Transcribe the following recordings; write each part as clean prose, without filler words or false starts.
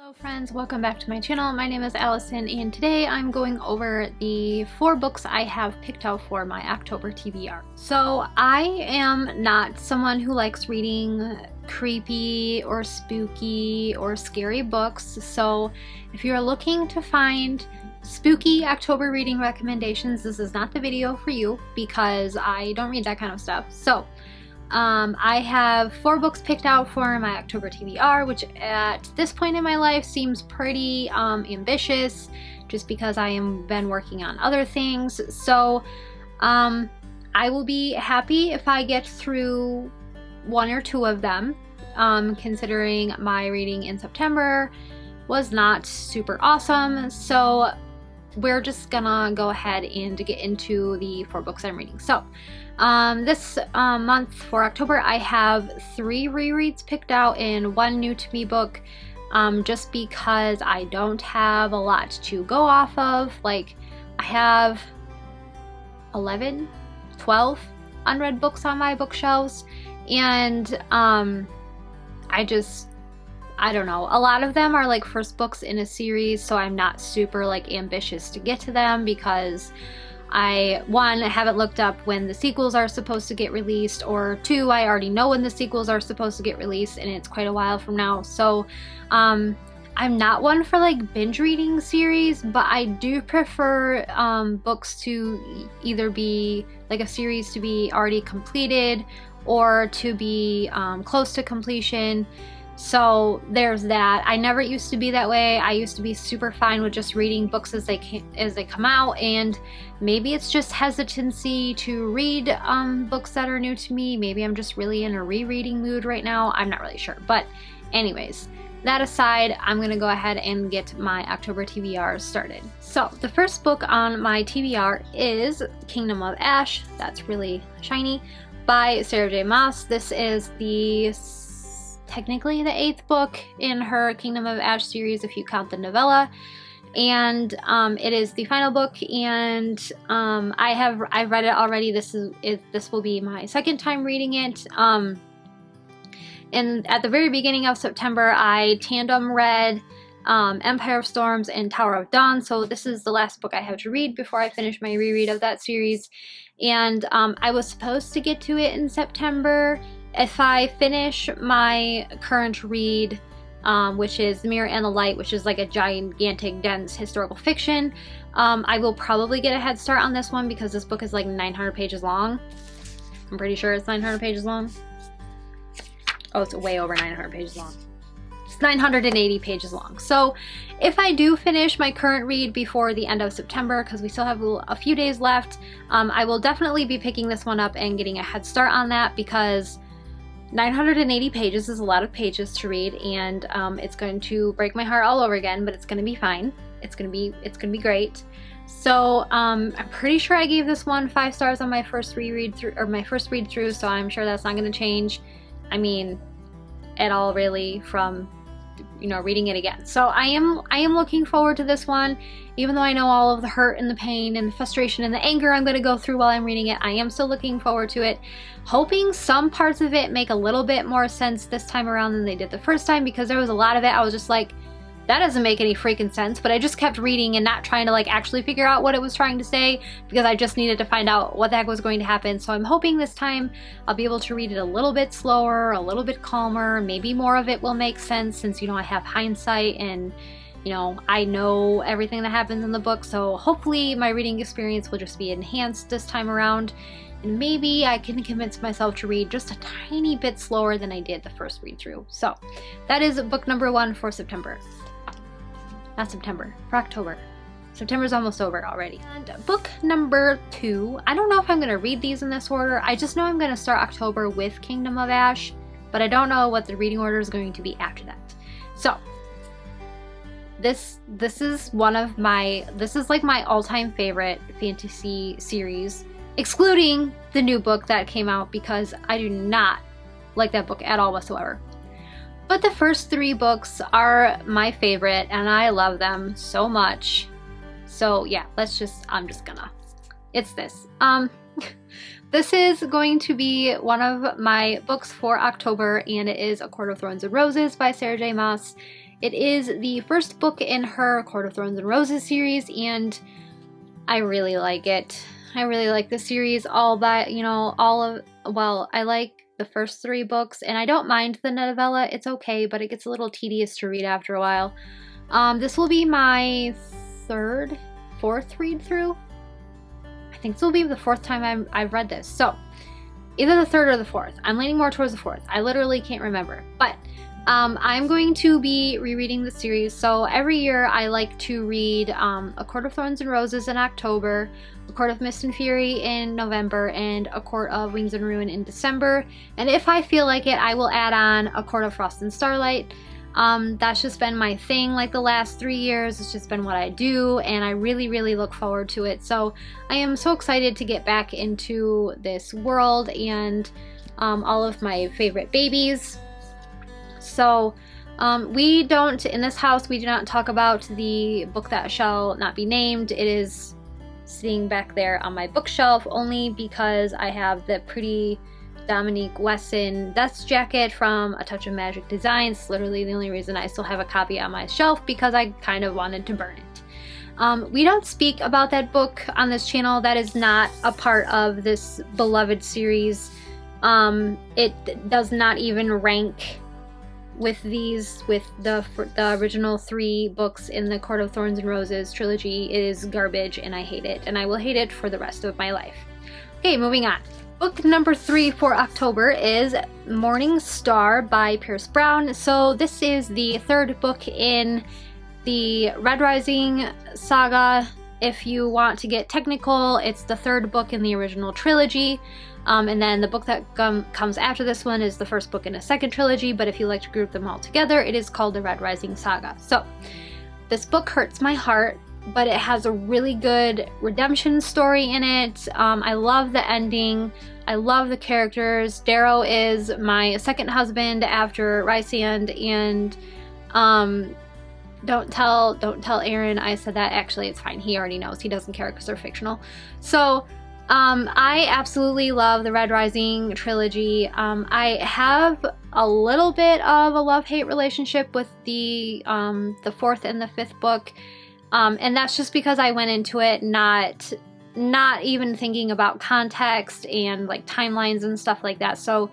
Hello friends, welcome back to my channel. My name is Allison and today I'm going over the 4 books I have picked out for my October TBR. So I am not someone who likes reading creepy or spooky or scary books, so if you're looking to find spooky October reading recommendations, this is not the video for you because I don't read that kind of stuff. So I have 4 books picked out for my October TBR, which at this point in my life seems pretty ambitious just because I am been working on other things. So I will be happy if I get through 1 or 2 of them, considering my reading in September was not super awesome. So we're just gonna go ahead and get into the 4 books I'm reading. So this month for October, I have 3 rereads picked out and 1 new to me book, just because I don't have a lot to go off of. Like, I have 11, 12 unread books on my bookshelves, and I don't know, a lot of them are like first books in a series, so I'm not super like ambitious to get to them because I haven't looked up when the sequels are supposed to get released, or 2, I already know when the sequels are supposed to get released and it's quite a while from now. So I'm not one for like binge reading series, but I do prefer books to either be like a series to be already completed or to be close to completion. So there's that. I never used to be that way. I used to be super fine with just reading books as they come out, and maybe it's just hesitancy to read books that are new to me. Maybe I'm just really in a rereading mood right now. I'm not really sure. But anyways, that aside, I'm gonna go ahead and get my October TBR started. So the first book on my TBR is Kingdom of Ash. That's really shiny, by Sarah J. Maas. This is technically the 8th book in her Kingdom of Ash series if you count the novella, and it is the final book, and I've read it already. This will be my 2nd time reading it. And at the very beginning of September, I tandem read Empire of Storms and Tower of Dawn, so this is the last book I have to read before I finish my reread of that series. And I was supposed to get to it in September. If I finish my current read, which is The Mirror and the Light, which is like a gigantic, dense historical fiction, I will probably get a head start on this one because this book is like 900 pages long. I'm pretty sure it's 900 pages long. Oh, it's way over 900 pages long. It's 980 pages long. So if I do finish my current read before the end of September, because we still have a few days left, I will definitely be picking this one up and getting a head start on that, because 980 pages is a lot of pages to read, and it's going to break my heart all over again, but it's going to be fine. It's going to be great. So I'm pretty sure I gave this one 5 stars on my first read through, so I'm sure that's not going to change. I mean, at all really, from reading it again. So I am looking forward to this one, even though I know all of the hurt and the pain and the frustration and the anger I'm going to go through while I'm reading it. I am still looking forward to it, hoping some parts of it make a little bit more sense this time around than they did the first time, because there was a lot of it I was just like, that doesn't make any freaking sense, but I just kept reading and not trying to like actually figure out what it was trying to say, because I just needed to find out what the heck was going to happen. So I'm hoping this time I'll be able to read it a little bit slower, a little bit calmer. Maybe more of it will make sense since, I have hindsight and, I know everything that happens in the book. So hopefully my reading experience will just be enhanced this time around, and maybe I can convince myself to read just a tiny bit slower than I did the first read through. So that is book number 1 for September. Not September, for October. September's almost over already. And book number 2, I don't know if I'm going to read these in this order. I just know I'm going to start October with Kingdom of Ash, but I don't know what the reading order is going to be after that. So this is like my all-time favorite fantasy series, excluding the new book that came out, because I do not like that book at all whatsoever. But the first 3 books are my favorite, and I love them so much. So yeah, it's this. This is going to be one of my books for October, and it is A Court of Thorns and Roses by Sarah J. Maas. It is the first book in her Court of Thorns and Roses series, and I really like it. I really like the series I like the first 3 books, and I don't mind the novella. It's okay, but it gets a little tedious to read after a while. This will be my 4th read through. I think this will be the 4th time I've read this. So either the 3rd or the 4th. I'm leaning more towards the 4th. I literally can't remember. But I'm going to be rereading the series. So every year I like to read A Court of Thorns and Roses in October, A Court of Mist and Fury in November, and A Court of Wings and Ruin in December. And if I feel like it, I will add on A Court of Frost and Starlight. That's just been my thing like the last 3 years. It's just been what I do, and I really, really look forward to it. So I am so excited to get back into this world and all of my favorite babies. So we don't, in this house, we do not talk about the book that shall not be named. It is sitting back there on my bookshelf only because I have the pretty Dominique Wesson dust jacket from A Touch of Magic Designs. It's literally the only reason I still have a copy on my shelf, because I kind of wanted to burn it. We don't speak about that book on this channel. That is not a part of this beloved series. It does not even rank with the original 3 books in the Court of Thorns and Roses trilogy. It is garbage, and I hate it, and I will hate it for the rest of my life. Okay, moving on. Book number 3 for October is Morning Star by Pierce Brown. So this is the 3rd book in the Red Rising saga. If you want to get technical, it's the 3rd book in the original trilogy. And then the book that comes after this one is the 1st book in a 2nd trilogy, but if you like to group them all together, it is called the Red Rising Saga. So this book hurts my heart, but it has a really good redemption story in it. I love the ending. I love the characters. Darrow is my 2nd husband after Rysand, and don't tell Aaron I said that. Actually, it's fine. He already knows. He doesn't care because they're fictional. So I absolutely love the Red Rising trilogy. I have a little bit of a love-hate relationship with the 4th and the 5th book. And that's just because I went into it not even thinking about context and like timelines and stuff like that. So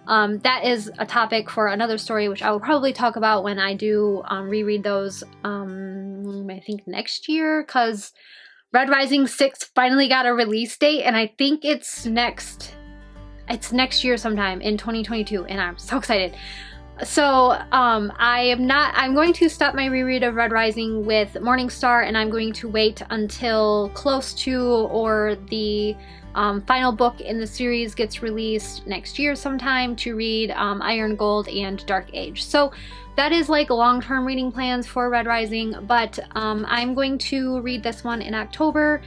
that is a topic for another story, which I will probably talk about when I do reread those, I think next year, because Red Rising 6 finally got a release date, and I think it's next year sometime in 2022, and I'm so excited. So I'm going to stop my reread of Red Rising with Morning Star, and I'm going to wait until close to or the final book in the series gets released next year sometime to read Iron Gold and Dark Age. So that is like long-term reading plans for Red Rising, but I'm going to read this one in October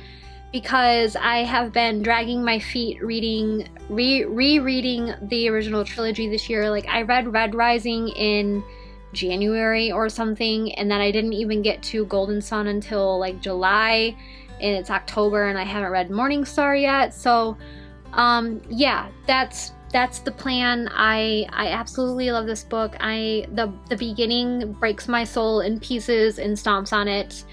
because I have been dragging my feet rereading the original trilogy this year. Like, I read Red Rising in January or something, and then I didn't even get to Golden Sun until like July, and it's October and I haven't read Morning Star yet. So yeah, that's the plan. I absolutely love this book. The beginning breaks my soul in pieces and stomps on it,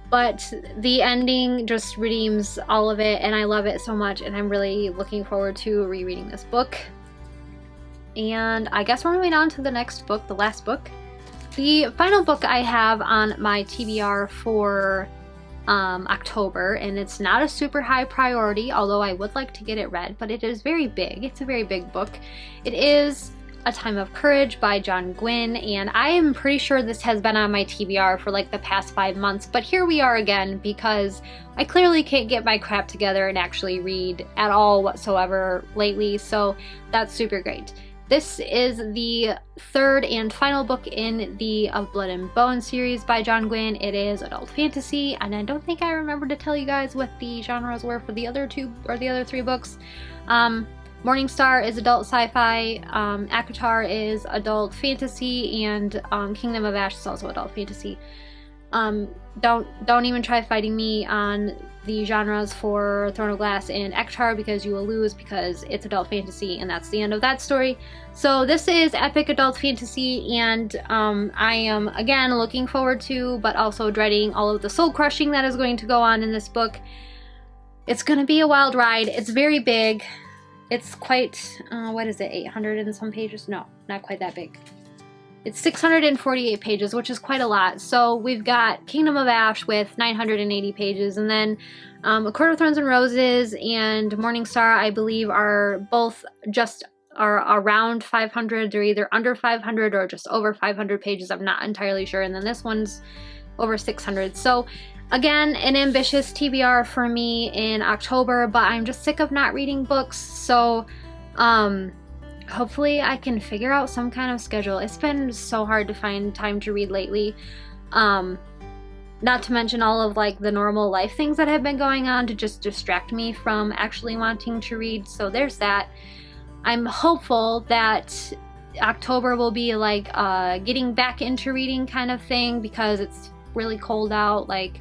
but the ending just redeems all of it, and I love it so much, and I'm really looking forward to rereading this book. And I guess we're moving on to the next book, the last book. The final book I have on my TBR for October, and it's not a super high priority, although I would like to get it read, but it is very big. It's a very big book. It is A Time of Courage by John Gwynne, and I am pretty sure this has been on my TBR for like the past 5 months, but here we are again because I clearly can't get my crap together and actually read at all whatsoever lately, so that's super great. This is the 3rd and final book in the Of Blood and Bone series by John Gwynne. It is adult fantasy, and I don't think I remember to tell you guys what the genres were for the other 2 or the other 3 books. Morning Star is adult sci-fi, ACOTAR is adult fantasy, and Kingdom of Ash is also adult fantasy. Don't even try fighting me on the genres for Throne of Glass and Ektar, because you will lose, because it's adult fantasy and that's the end of that story. So this is epic adult fantasy, and I am again looking forward to, but also dreading, all of the soul crushing that is going to go on in this book. It's gonna be a wild ride. It's very big. It's quite, what is it, 800 and some pages? No, not quite that big. It's 648 pages, which is quite a lot. So we've got Kingdom of Ash with 980 pages, and then A Court of Thorns and Roses and Morningstar, I believe, are both just around 500. They're either under 500 or just over 500 pages. I'm not entirely sure. And then this one's over 600. So again, an ambitious TBR for me in October, but I'm just sick of not reading books. So hopefully I can figure out some kind of schedule. It's been so hard to find time to read lately. Not to mention all of like the normal life things that have been going on to just distract me from actually wanting to read. So there's that. I'm hopeful that October will be like getting back into reading kind of thing, because it's really cold out. Like,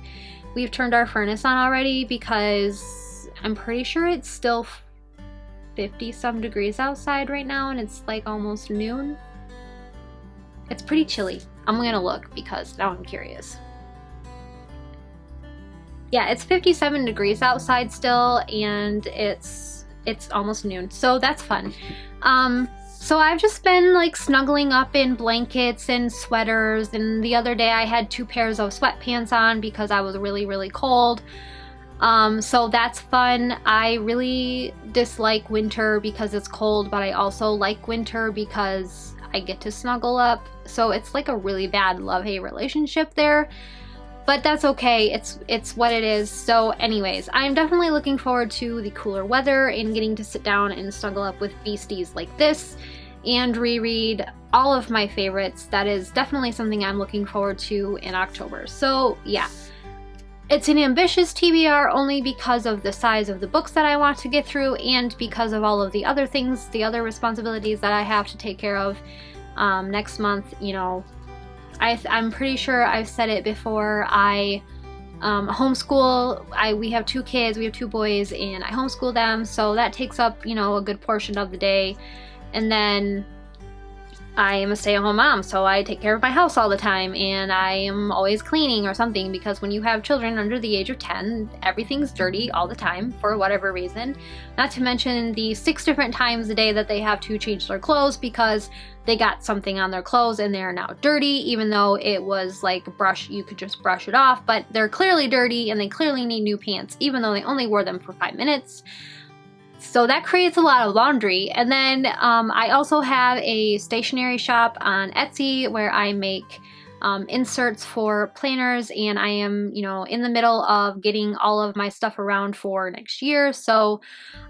we've turned our furnace on already, because I'm pretty sure it's still 50 some degrees outside right now, and it's like almost noon. It's pretty chilly. I'm gonna look because now I'm curious. Yeah, it's 57 degrees outside still, and it's almost noon, so that's fun. So I've just been like snuggling up in blankets and sweaters, and the other day I had 2 pairs of sweatpants on because I was really, really cold. So that's fun. I really dislike winter because it's cold, but I also like winter because I get to snuggle up. So it's like a really bad love-hate relationship there, but that's okay. It's what it is. So anyways, I'm definitely looking forward to the cooler weather and getting to sit down and snuggle up with beasties like this and reread all of my favorites. That is definitely something I'm looking forward to in October. So yeah. It's an ambitious TBR only because of the size of the books that I want to get through, and because of all of the other things, the other responsibilities that I have to take care of next month. You know, I'm pretty sure I've said it before. I homeschool. We have 2 kids. We have 2 boys, and I homeschool them, so that takes up, you know, a good portion of the day. And then I am a stay-at-home mom, so I take care of my house all the time, and I am always cleaning or something, because when you have children under the age of 10, everything's dirty all the time for whatever reason. Not to mention the 6 different times a day that they have to change their clothes because they got something on their clothes and they're now dirty, even though it was like you could just brush it off, but they're clearly dirty and they clearly need new pants, even though they only wore them for 5 minutes. So that creates a lot of laundry. And then I also have a stationery shop on Etsy where I make inserts for planners, and I am, you know, in the middle of getting all of my stuff around for next year. So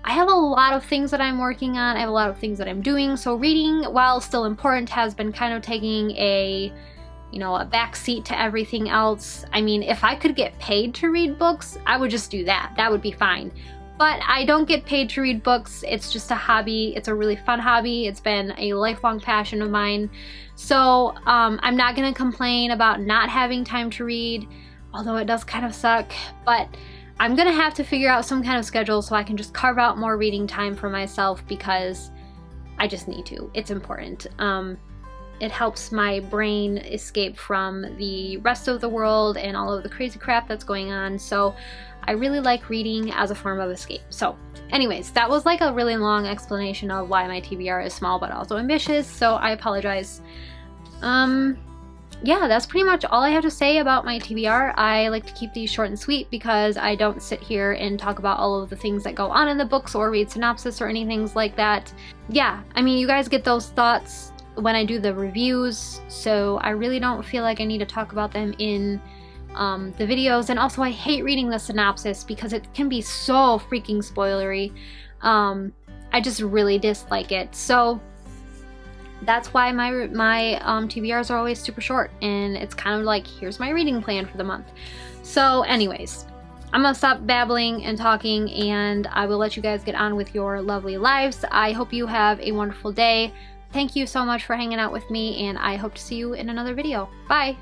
I have a lot of things that I'm working on. I have a lot of things that I'm doing. So reading, while still important, has been kind of taking a backseat to everything else. I mean, if I could get paid to read books, I would just do that. That would be fine. But I don't get paid to read books. It's just a hobby. It's a really fun hobby. It's been a lifelong passion of mine. So I'm not going to complain about not having time to read, although it does kind of suck. But I'm going to have to figure out some kind of schedule so I can just carve out more reading time for myself, because I just need to. It's important. It helps my brain escape from the rest of the world and all of the crazy crap that's going on. So I really like reading as a form of escape. So anyways, that was like a really long explanation of why my TBR is small but also ambitious, so I apologize. Yeah, that's pretty much all I have to say about my TBR. I like to keep these short and sweet because I don't sit here and talk about all of the things that go on in the books or read synopsis or anything like that. Yeah, I mean, you guys get those thoughts when I do the reviews, so I really don't feel like I need to talk about them in the videos. And also, I hate reading the synopsis because it can be so freaking spoilery. I just really dislike it. So that's why my TBRs are always super short, and it's kind of like, here's my reading plan for the month. So anyways, I'm gonna stop babbling and talking, and I will let you guys get on with your lovely lives. I hope you have a wonderful day. Thank you so much for hanging out with me, and I hope to see you in another video. Bye!